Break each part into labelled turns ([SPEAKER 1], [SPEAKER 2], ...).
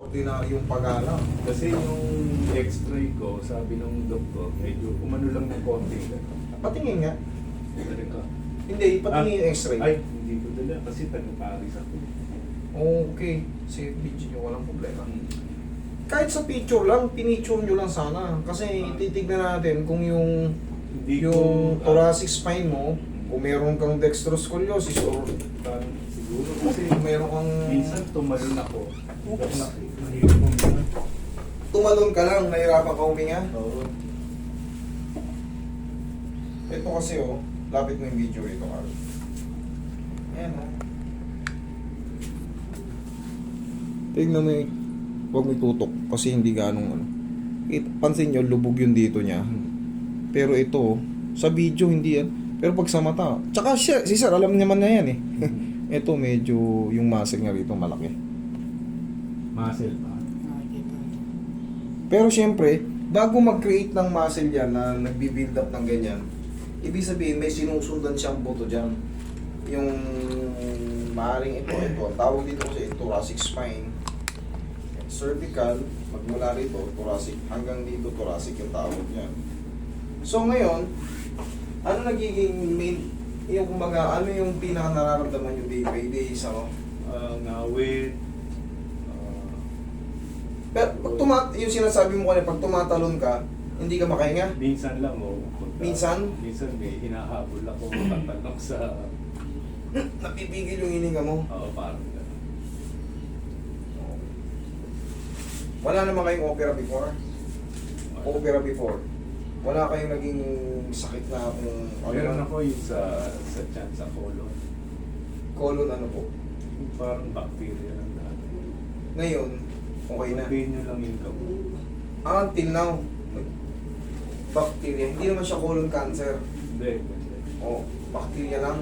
[SPEAKER 1] Ordinaryong pag-alam.
[SPEAKER 2] Kasi yung x-ray ko, sabi ng doktor, medyo umano lang ng konti.
[SPEAKER 1] Patingin nga.
[SPEAKER 2] Talaga.
[SPEAKER 1] Hindi, patingin yung x-ray.
[SPEAKER 2] Ay, hindi ko dala kasi taga-Paris ako.
[SPEAKER 1] Okay. Sige, picture nyo, walang problema. Kahit sa picture lang, pinicture nyo lang sana. Kasi titignan natin kung yung
[SPEAKER 2] Hindi
[SPEAKER 1] yung
[SPEAKER 2] ko,
[SPEAKER 1] thoracic spine mo, kung meron kang dextroscoliosis or
[SPEAKER 2] parang siguro kasi
[SPEAKER 1] kung meron kang
[SPEAKER 2] minsan tumalon ako.
[SPEAKER 1] Oops.
[SPEAKER 2] Nahirap ko minsan.
[SPEAKER 1] tumalon ka lang, nahirapan ka huminga.
[SPEAKER 2] Oo.
[SPEAKER 1] Ito kasi oh, lapit mo yung video ito, Carl. Ayan oh. Tignan mo yung, huwag mo itutok kasi hindi ganong ano. Pansin nyo, lubog yung dito niya. Pero ito, sa video hindi yan. Pero pag sa mata, tsaka siya, si sir, alam naman na yan eh. Ito medyo, yung muscle nga rito malaki.
[SPEAKER 2] Muscle pa.
[SPEAKER 1] Pero syempre, bago mag-create ng muscle yan na nagbi-build up ng ganyan, ibig sabihin may sinusundan siyang buto dyan. Yung maaaring ito, ang tawag dito kasi thoracic spine. Cervical, magmula rito, thoracic, hanggang dito thoracic yung tawag niyan. So ngayon, ano nagiging main, yung kumbaga, ano yung pinaka nararamdaman yung day by day sa
[SPEAKER 2] Ngawit.
[SPEAKER 1] pero pag yung sinasabi mo kanina, pag tumatalon ka, hindi ka makahinga?
[SPEAKER 2] Minsan lang oh.
[SPEAKER 1] Minsan?
[SPEAKER 2] Minsan may hinahabol ako tatalong sa...
[SPEAKER 1] Napipigil yung hininga mo.
[SPEAKER 2] Oo, parang gano'n.
[SPEAKER 1] Wala naman kayong opera before? Opera before. Wala kayong naging sakit na kung
[SPEAKER 2] Meron ako yung sa tiyan, sa colon.
[SPEAKER 1] colon ano po.
[SPEAKER 2] Yung parang bacteria lang dati.
[SPEAKER 1] Ngayon, okay na.
[SPEAKER 2] Sabihin nyo lang yung gamot.
[SPEAKER 1] Until now, bacteria. Hindi naman siya colon cancer.
[SPEAKER 2] Hindi, hindi.
[SPEAKER 1] O, bacteria lang.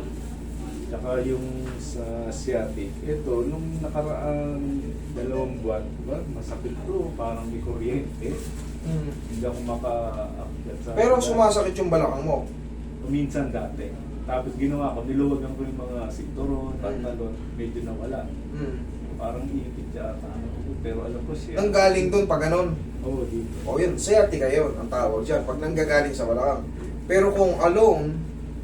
[SPEAKER 2] Tsaka yung sa sciatic, ito, nung nakaraan 2 buwan, diba, masakit to, parang may kuryente. Hindi ako maka-akyat sa...
[SPEAKER 1] Pero sumasakit yung balakang mo.
[SPEAKER 2] Minsan dati. Tapos ginawa ko, niluwagan ko yung mga sinturon, pantalon, medyo nawala. Parang ipit yata. Pero alam ko siya.
[SPEAKER 1] Nang galing doon pag ganon.
[SPEAKER 2] Oo, dito.
[SPEAKER 1] O yun, sciatica yun, ang tawag dyan. Pag nanggagaling sa balakang. Pero kung alone,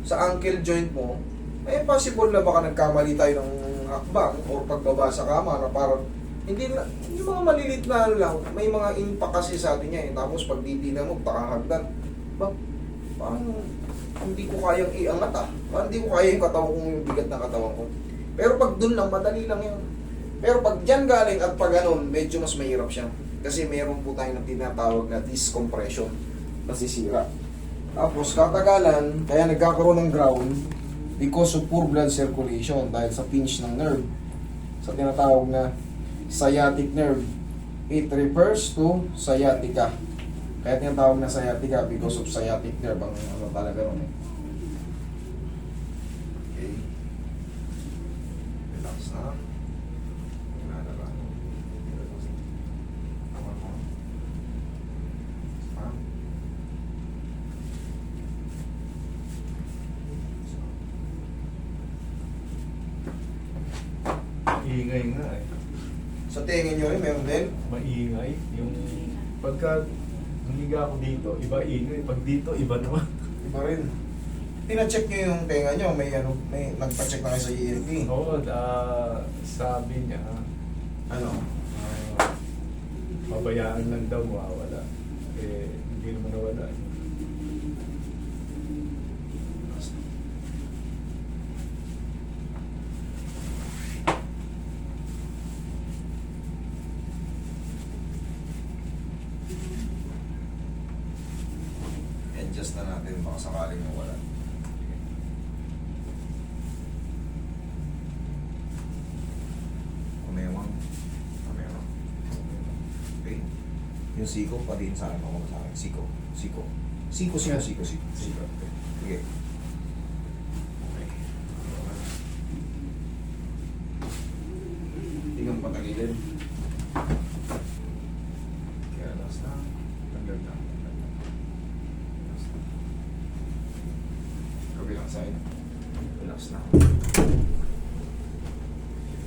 [SPEAKER 1] sa ankle joint mo, eh possible na baka nagkamali tayo ng hakbang o pagbaba sa kama na parang hindi na, yung mga malilit na ano lang, may mga impact kasi sa atin niya eh. Tapos pag didinan mo, takahagdan. Ba, parang hindi ko kayang iangat ah. Parang hindi ko kaya yung katawan kong yung bigat na katawan ko. Pero pag dun lang, madali lang yun. Pero pag dyan galing at pag ganun, medyo mas mahirap siya. Kasi meron po tayong tinatawag na disc compression. Nasisira. Tapos katagalan, kaya nagkakaroon ng ground because of poor blood circulation dahil sa pinch ng nerve. Sa tinatawag na sciatic nerve. It refers to sciatica. Kaya tinatawag na sciatica because of sciatic nerve ang ano talaga ron eh. Okay. Relax na. Relax. Tama mo. Ha?
[SPEAKER 2] Maingay nga eh.
[SPEAKER 1] Sa tingin nyo rin, meron din?
[SPEAKER 2] Maingay. Yung pagka humiga ako dito, iba ingay. Pag dito, iba naman.
[SPEAKER 1] Iba rin. Tina-check nyo yung tenga nyo, may ano, may nagpa-check na kayo sa ENT.
[SPEAKER 2] Oo, sabi niya,
[SPEAKER 1] Ano?
[SPEAKER 2] mabayaan lang daw mawawala. Eh, hindi naman nawala.
[SPEAKER 1] Adjust na natin, baka sakaling mawala. Kumewang. Kumewang. Okay. Yung siko, padiin sa akin. Ako sa akin. Siko. Siko. Siko, siko, siko, siko. Siko. Okay. Okay. Tingnan patagilin. Kaya last na. Tanggal na. Kabilang side. Relax na.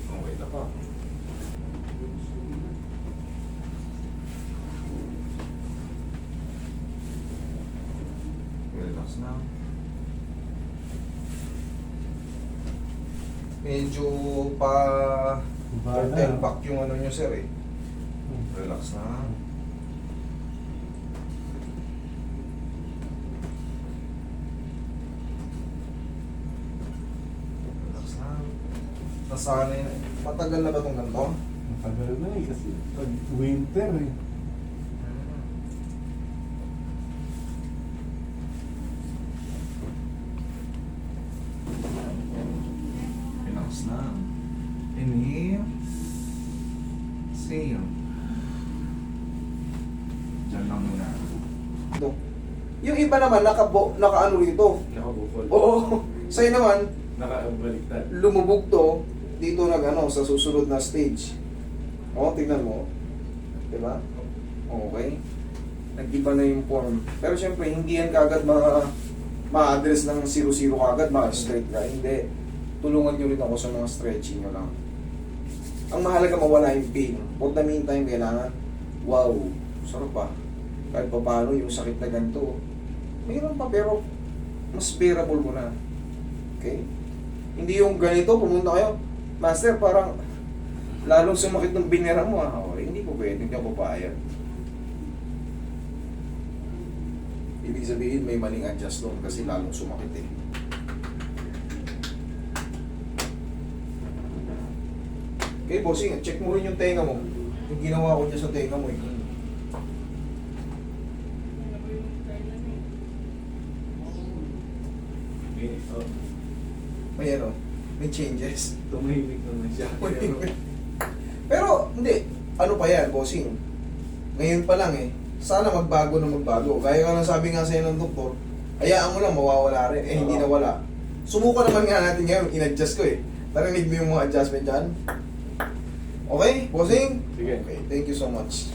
[SPEAKER 1] Okay na pa. na. Medyo pa turtle back yung ano nyo sir eh. Relax na. Relax na. Nasanay na. Matagal na ba itong ganito?
[SPEAKER 2] Matagal na eh, kasi pag winter eh.
[SPEAKER 1] Relax na. Inhale. Exhale. Diyan lang muna. Ito. Yung iba naman, naka-ano rito.
[SPEAKER 2] Nakabukol.
[SPEAKER 1] Oo. Sa'yo naman,
[SPEAKER 2] Nakabaliktad.
[SPEAKER 1] lumubog to, dito nag-ano, sa susunod na stage. O, tignan mo. Diba? Okay. Nag-iba na yung form. Pero syempre, hindi yan kagad ma-address ng 0-0 kagad, ma-straight ka. Hindi. Tulungan nyo rin ako sa mga stretching nyo lang. Ang mahalaga mawala yung pain. For the meantime, kailangan, wow, sarap pa. Kahit pa paano yung sakit na ganito. Mayroon pa pero mas bearable mo na. Okay? Hindi yung ganito, pumunta kayo, Master, parang lalong sumakit ng binera mo. Okay, hindi po pwede, hindi ako papayag. Ibig sabihin may maling adjust doon kasi lalong sumakit eh. Okay, bossing, check mo rin yung tenga mo. Yung ginawa ko dyan sa tenga mo eh. May ano, may changes.
[SPEAKER 2] Tumahimik naman siya.
[SPEAKER 1] Pero, hindi. Ano pa yan, bossing? Ngayon pa lang eh. Sana magbago na magbago. Gaya nga lang sabi nga sa'yo ng doktor, hayaan mo lang, mawawala rin. Eh, hindi nawala. Subukan naman nga natin ngayon, in-adjust ko eh. Narinig mo yung mga adjustment dyan? Okay, bossing?
[SPEAKER 2] Sige.
[SPEAKER 1] Okay, thank you so much.